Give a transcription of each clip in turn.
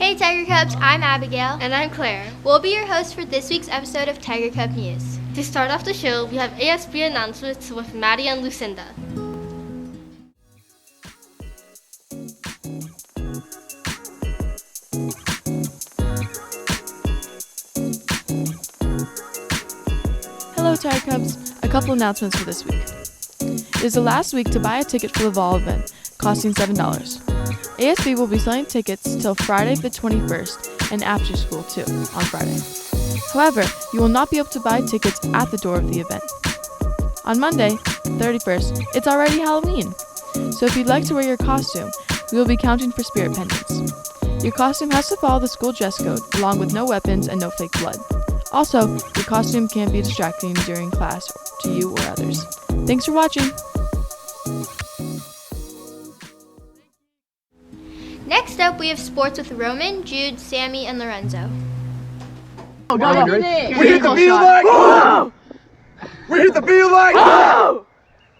Hey Tiger Cubs, I'm Abigail. And I'm Claire. We'll be your hosts for this week's episode of Tiger Cub News. To start off the show, we have ASP Announcements with Maddie and Lucinda. Hello Tiger Cubs, a couple announcements for this week. It is the last week to buy a ticket for the Vol event, costing $7. ASB will be selling tickets till Friday the 21st and after school too, on Friday. However, you will not be able to buy tickets at the door of the event. On Monday, the 31st, it's already Halloween. So if you'd like to wear your costume, we will be counting for spirit pendants. Your costume has to follow the school dress code, along with no weapons and no fake blood. Also, your costume can't be distracting during class to you or others. Thanks for watching! Next up, we have sports with Roman, Jude, Sammy, and Lorenzo. We hit the field like, oh! We hit the field like, oh!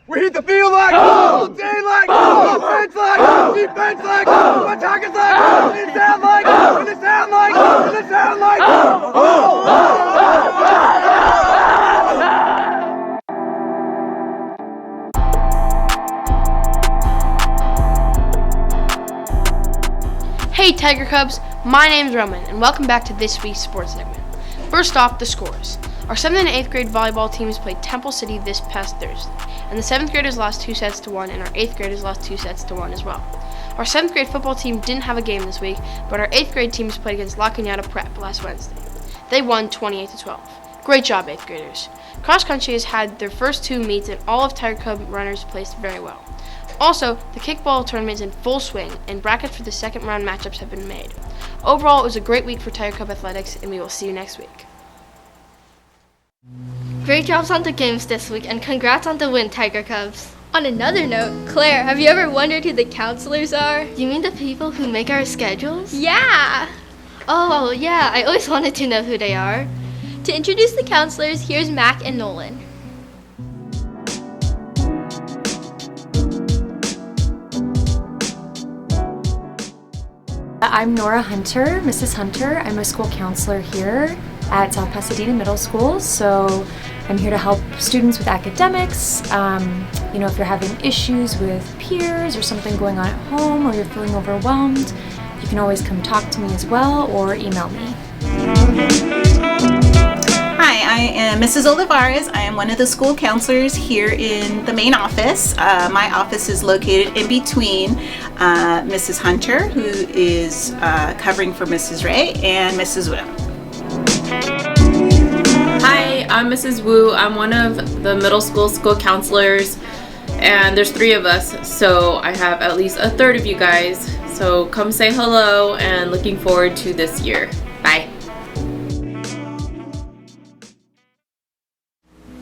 We hit the field like, all day like, offense like, defense like, attackers like, in the sound like, in the sound like, in the sound like, Hey Tiger Cubs, my name's Roman, and welcome back to this week's sports segment. First off, the scores. Our 7th and 8th grade volleyball teams played Temple City this past Thursday, and the 7th graders lost 2-1, and our 8th graders lost 2-1 as well. Our 7th grade football team didn't have a game this week, but our 8th grade teams played against La Cañada Prep last Wednesday. They won 28-12. Great job, 8th graders. Cross country has had their first 2 meets, and all of Tiger Cub runners placed very well. Also, the kickball tournament is in full swing, and brackets for the second round matchups have been made. Overall, it was a great week for Tiger Cub Athletics, and we will see you next week. Great jobs on the games this week, and congrats on the win, Tiger Cubs. On another note, Claire, have you ever wondered who the counselors are? You mean the people who make our schedules? Yeah! Oh, yeah, I always wanted to know who they are. To introduce the counselors, here's Mac and Nolan. I'm Nora Hunter, Mrs. Hunter. I'm a school counselor here at South Pasadena Middle School. So I'm here to help students with academics. If you're having issues with peers or something going on at home, or you're feeling overwhelmed, you can always come talk to me as well or email me. Hi, I am Mrs. Olivares. I am one of the school counselors here in the main office. My office is located in between Mrs. Hunter, who is covering for Mrs. Ray, and Mrs. Wu. Hi, I'm Mrs. Wu. I'm one of the middle school counselors, and there's 3 of us, so I have at least a third of you guys. So come say hello, and looking forward to this year. Bye.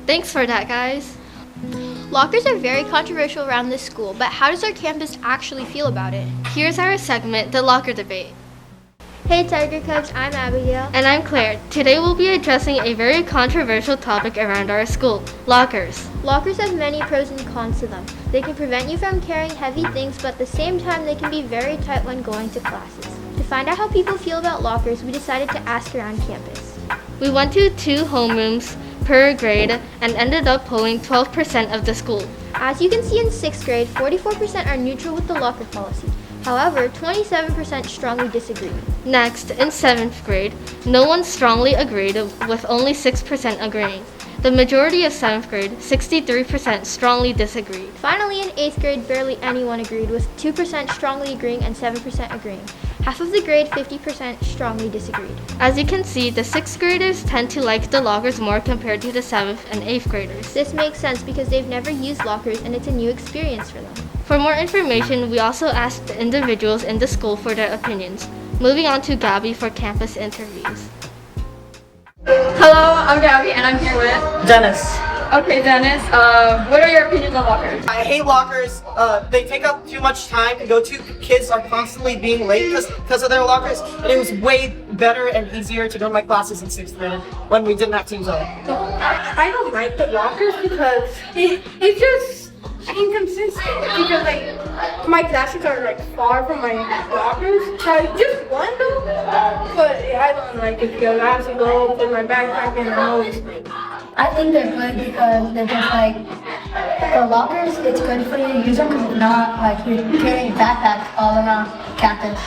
Thanks for that, guys. Lockers are very controversial around this school, but how does our campus actually feel about it? Here's our segment, The Locker Debate. Hey Tiger Cubs, I'm Abigail. And I'm Claire. Today we'll be addressing a very controversial topic around our school, lockers. Lockers have many pros and cons to them. They can prevent you from carrying heavy things, but at the same time they can be very tight when going to classes. To find out how people feel about lockers, we decided to ask around campus. We went to 2 homerooms per grade and ended up polling 12% of the school. As you can see in 6th grade, 44% are neutral with the locker policy. However, 27% strongly disagree. Next, in 7th grade, no one strongly agreed, with only 6% agreeing. The majority of 7th grade, 63%, strongly disagreed. Finally, in 8th grade, barely anyone agreed, with 2% strongly agreeing and 7% agreeing. Half of the grade, 50%, strongly disagreed. As you can see, the 6th graders tend to like the lockers more compared to the 7th and 8th graders. This makes sense because they've never used lockers and it's a new experience for them. For more information, we also asked the individuals in the school for their opinions. Moving on to Gabby for campus interviews. Hello, I'm Gabby and I'm here with Dennis. Okay, Dennis, what are your opinions on lockers? I hate lockers. They take up too much time to go to. Kids are constantly being late because of their lockers. And it was way better and easier to go to my classes in 6th grade when we didn't have teams on. I don't like the lockers because it's just inconsistent. Because my classes are like far from my lockers. I just one though, but I don't like it because I have to go put my backpack in the house. I think they're good because they're just like, for lockers, it's good for you to use them because if not, like you're carrying backpacks all around campus.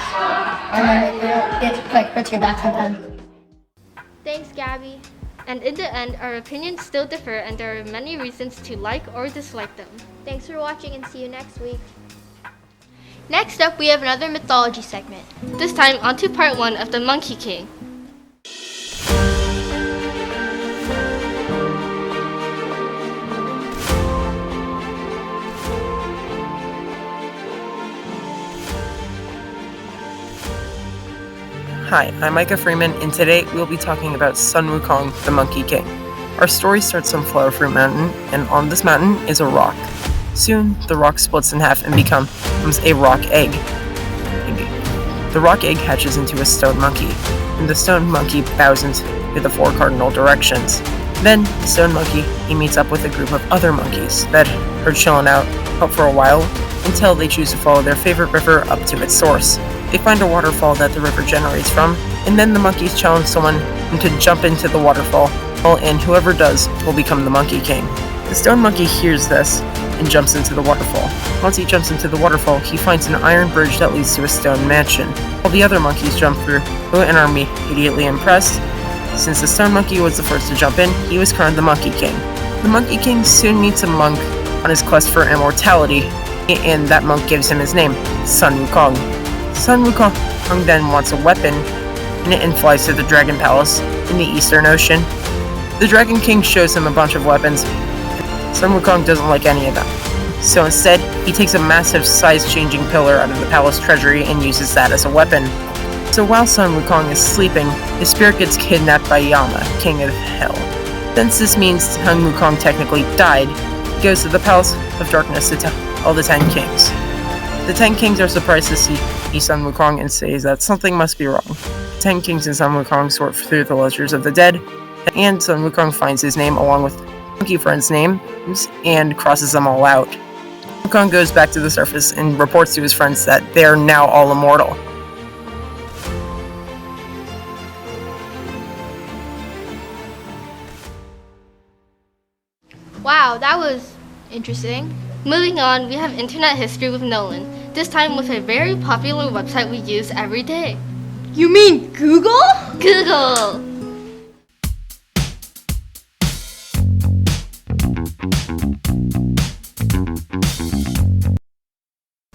And then it like hurts your back sometimes. Thanks, Gabby. And in the end, our opinions still differ and there are many reasons to like or dislike them. Thanks for watching and see you next week. Next up, we have another mythology segment. This time, on to part 1 of the Monkey King. Hi, I'm Micah Freeman, and today we'll be talking about Sun Wukong, the Monkey King. Our story starts on Flower Fruit Mountain, and on this mountain is a rock. Soon, the rock splits in half and becomes a rock egg. The rock egg hatches into a stone monkey, and the stone monkey bows into the 4 cardinal directions. Then, the stone monkey, he meets up with a group of other monkeys that are chilling out for a while until they choose to follow their favorite river up to its source. They find a waterfall that the river generates from, and then the monkeys challenge someone to jump into the waterfall, and whoever does will become the Monkey King. The stone monkey hears this and jumps into the waterfall. Once he jumps into the waterfall, he finds an iron bridge that leads to a stone mansion. All the other monkeys jump through and are immediately impressed. Since the stone monkey was the first to jump in, he was crowned the Monkey King. The Monkey King soon meets a monk on his quest for immortality, and that monk gives him his name, Sun Wukong. Sun Wukong then wants a weapon and flies to the Dragon Palace in the Eastern Ocean. The Dragon King shows him a bunch of weapons. Sun Wukong doesn't like any of them. So instead, he takes a massive size-changing pillar out of the palace treasury and uses that as a weapon. So while Sun Wukong is sleeping, his spirit gets kidnapped by Yama, King of Hell. Since this means Sun Wukong technically died, he goes to the Palace of Darkness to tell the 10 kings. The 10 kings are surprised to see Sun Wukong and say that something must be wrong. The 10 kings and Sun Wukong sort through the ledgers of the dead, and Sun Wukong finds his name along with monkey friends' names and crosses them all out. Wukong goes back to the surface and reports to his friends that they are now all immortal. Wow, that was interesting. Moving on, we have internet history with Nolan, this time with a very popular website we use every day. You mean Google? Google!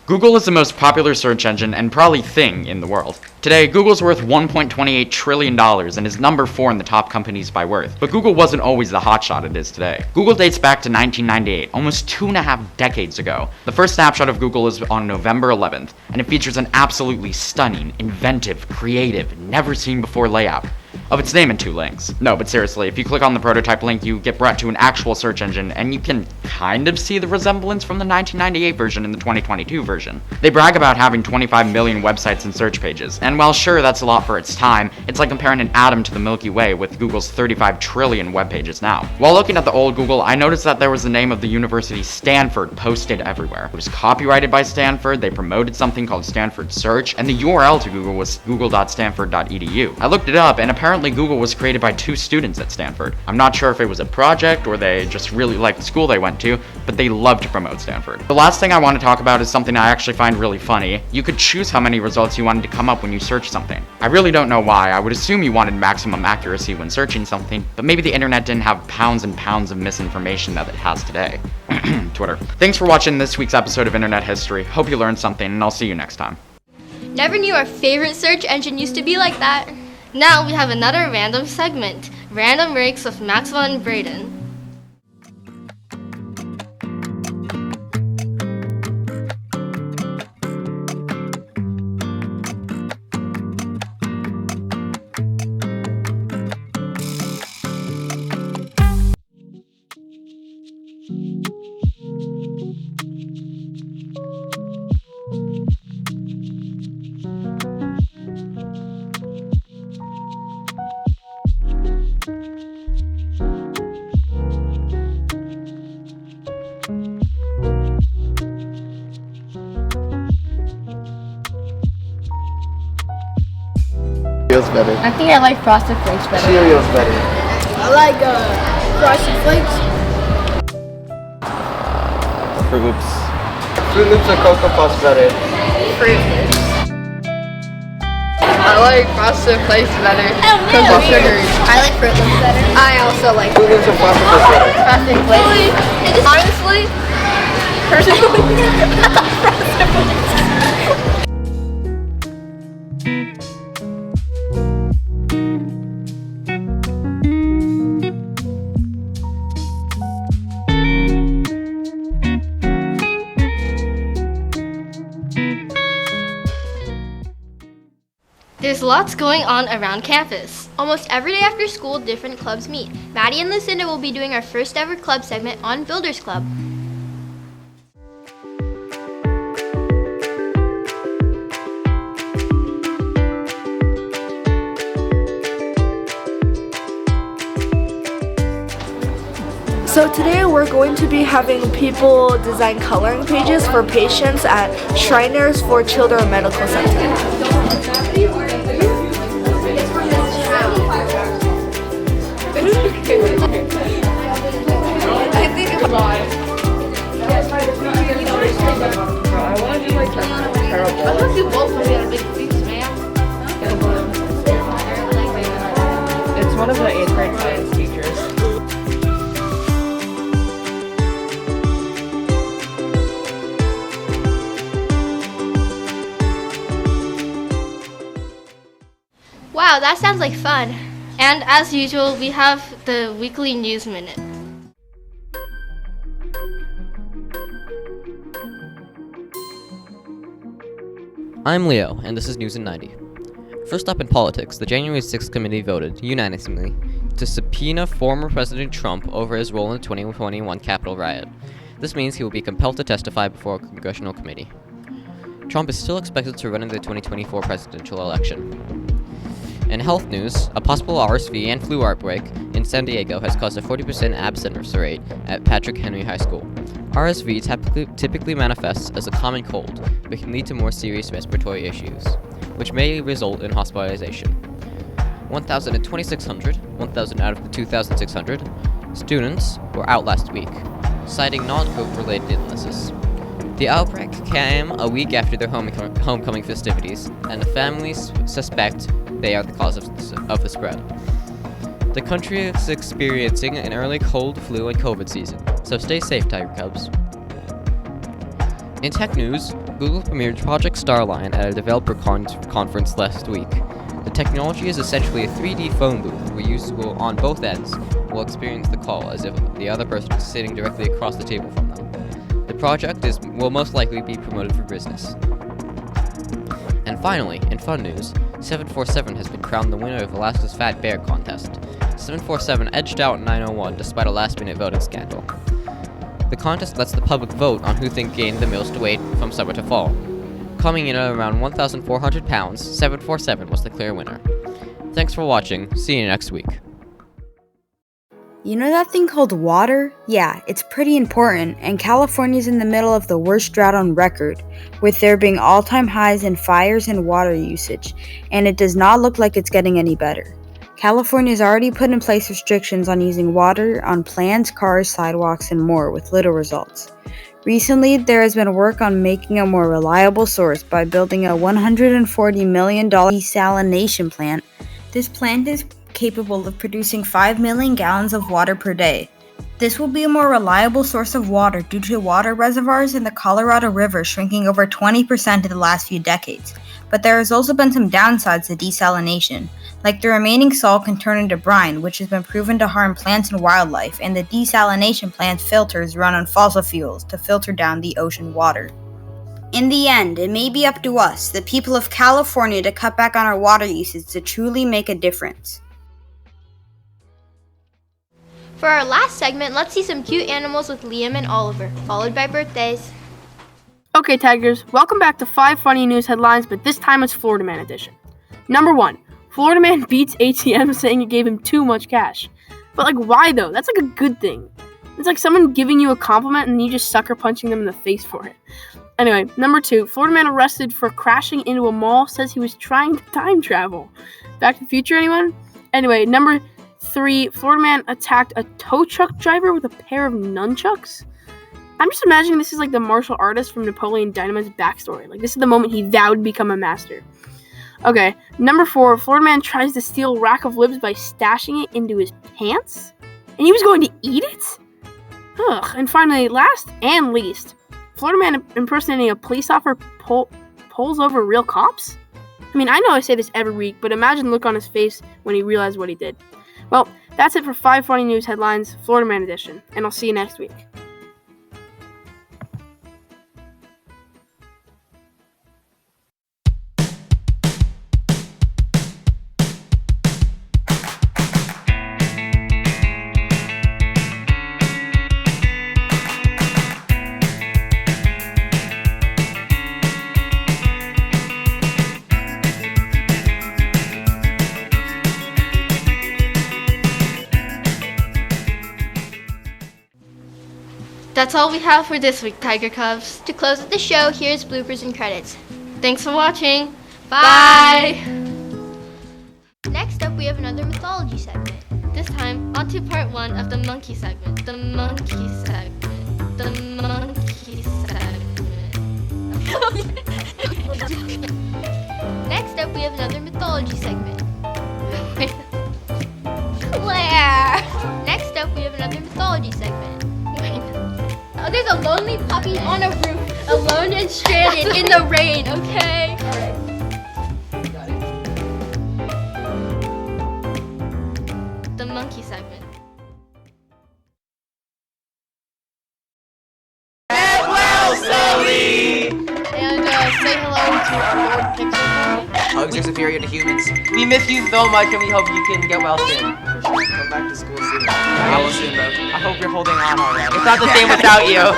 Google is the most popular search engine and probably thing in the world. Today, Google's worth $1.28 trillion and is number 4 in the top companies by worth. But Google wasn't always the hotshot it is today. Google dates back to 1998, almost 2.5 decades ago. The first snapshot of Google is on November 11th, and it features an absolutely stunning, inventive, creative, never-seen-before layout of its name in 2 links. No, but seriously, if you click on the prototype link, you get brought to an actual search engine, and you can kind of see the resemblance from the 1998 version and the 2022 version. They brag about having 25 million websites and search pages, and while sure that's a lot for its time, it's like comparing an atom to the Milky Way with Google's 35 trillion web pages now. While looking at the old Google, I noticed that there was the name of the University Stanford posted everywhere. It was copyrighted by Stanford, they promoted something called Stanford Search, and the URL to Google was google.stanford.edu. I looked it up, and apparently Google was created by 2 students at Stanford. I'm not sure if it was a project or they just really liked the school they went to, but they love to promote Stanford. The last thing I want to talk about is something I actually find really funny. You could choose how many results you wanted to come up when you search something. I really don't know why. I would assume you wanted maximum accuracy when searching something, but maybe the internet didn't have pounds and pounds of misinformation that it has today. Twitter. Thanks for watching this week's episode of Internet History. Hope you learned something, and I'll see you next time. Never knew our favorite search engine used to be like that. Now we have another random segment, Random Breaks with Maxwell and Braden. Feels better. I think I like Frosted Flakes better. Cheerios better. I like Frosted Flakes. Fruit Loops. Fruit Loops or Cocoa Puffs better? I like Frosted Flakes better because of sugary. I like Fruit Loops better. I also like Fruit Loops or Frosted Flakes better? Frosted Flakes. honestly, There's lots going on around campus. Almost every day after school, different clubs meet. Maddie and Lucinda will be doing our first ever club segment on Builders Club. So today we're going to be having people design coloring pages for patients at Shriners for Children Medical Center. It's one of the 8th grade science teachers. Wow, that sounds like fun. And as usual, we have the weekly news minute. I'm Leo, and this is News in 90. First up in politics, the January 6th committee voted, unanimously, to subpoena former President Trump over his role in the 2021 Capitol riot. This means he will be compelled to testify before a congressional committee. Trump is still expected to run in the 2024 presidential election. In health news, a possible RSV and flu outbreak in San Diego has caused a 40% absence rate at Patrick Henry High School. RSV typically manifests as a common cold, but can lead to more serious respiratory issues, which may result in hospitalization. 1,000 out of the 2,600 students were out last week, citing non-COVID-related illnesses. The outbreak came a week after their homecoming festivities, and the families suspect they are the cause of the spread. The country is experiencing an early cold, flu, and COVID season, so stay safe, Tiger Cubs. In tech news, Google premiered Project Starline at a developer conference last week. The technology is essentially a 3D phone booth where users on both ends will experience the call as if the other person is sitting directly across the table from them. The project will most likely be promoted for business. And finally, in fun news, 747 has been crowned the winner of Alaska's Fat Bear contest. 747 edged out 901 despite a last-minute voting scandal. The contest lets the public vote on who they gained the most weight from summer to fall. Coming in at around 1,400 pounds, 747 was the clear winner. Thanks for watching. See you next week. You know that thing called water? Yeah, it's pretty important, and California's in the middle of the worst drought on record, with there being all-time highs in fires and water usage, and it does not look like it's getting any better. California's already put in place restrictions on using water on plants, cars, sidewalks, and more, with little results. Recently, there has been work on making a more reliable source by building a $140 million desalination plant. This plant is capable of producing 5 million gallons of water per day. This will be a more reliable source of water due to water reservoirs in the Colorado River shrinking over 20% in the last few decades. But there has also been some downsides to desalination, like the remaining salt can turn into brine, which has been proven to harm plants and wildlife, and the desalination plant's filters run on fossil fuels to filter down the ocean water. In the end, it may be up to us, the people of California, to cut back on our water usage to truly make a difference. For our last segment, let's see some cute animals with Liam and Oliver, followed by birthdays. Okay, Tigers, welcome back to 5 funny news headlines, but this time it's Florida Man edition. Number 1, Florida Man beats ATM saying it gave him too much cash. But why though? That's a good thing. It's like someone giving you a compliment and you just sucker punching them in the face for it. Anyway, number 2, Florida Man arrested for crashing into a mall says he was trying to time travel. Back to the Future, anyone? Anyway, number 3, Florida man attacked a tow truck driver with a pair of nunchucks. I'm just imagining this is like the martial artist from Napoleon Dynamite's backstory. Like, this is the moment he vowed to become a master. Okay, number 4, Florida man tries to steal a rack of libs by stashing it into his pants? And he was going to eat it? Ugh. And finally, last and least, Florida man impersonating a police officer pulls over real cops? I mean, I know I say this every week, but imagine the look on his face when he realized what he did. Well, that's it for 5 funny news headlines, Florida Man edition, and I'll see you next week. That's all we have for this week, Tiger Cubs. To close out the show, here's bloopers and credits. Thanks for watching. Bye! Next up, we have another mythology segment. This time, on to part 1 of the monkey segment. The monkey segment. The monkey segment. Next up, we have another mythology segment. Claire! Next up, we have another mythology segment. Oh, there's a lonely puppy on a roof, alone and stranded in the rain, okay? The monkey segment. Well, Sully! And say hello to our Lord Pixel. Hugs are superior to humans. We miss you so much and we hope you can get well soon. Come back to school soon. I will soon, bro. I hope you're holding on already. It's not the same without you.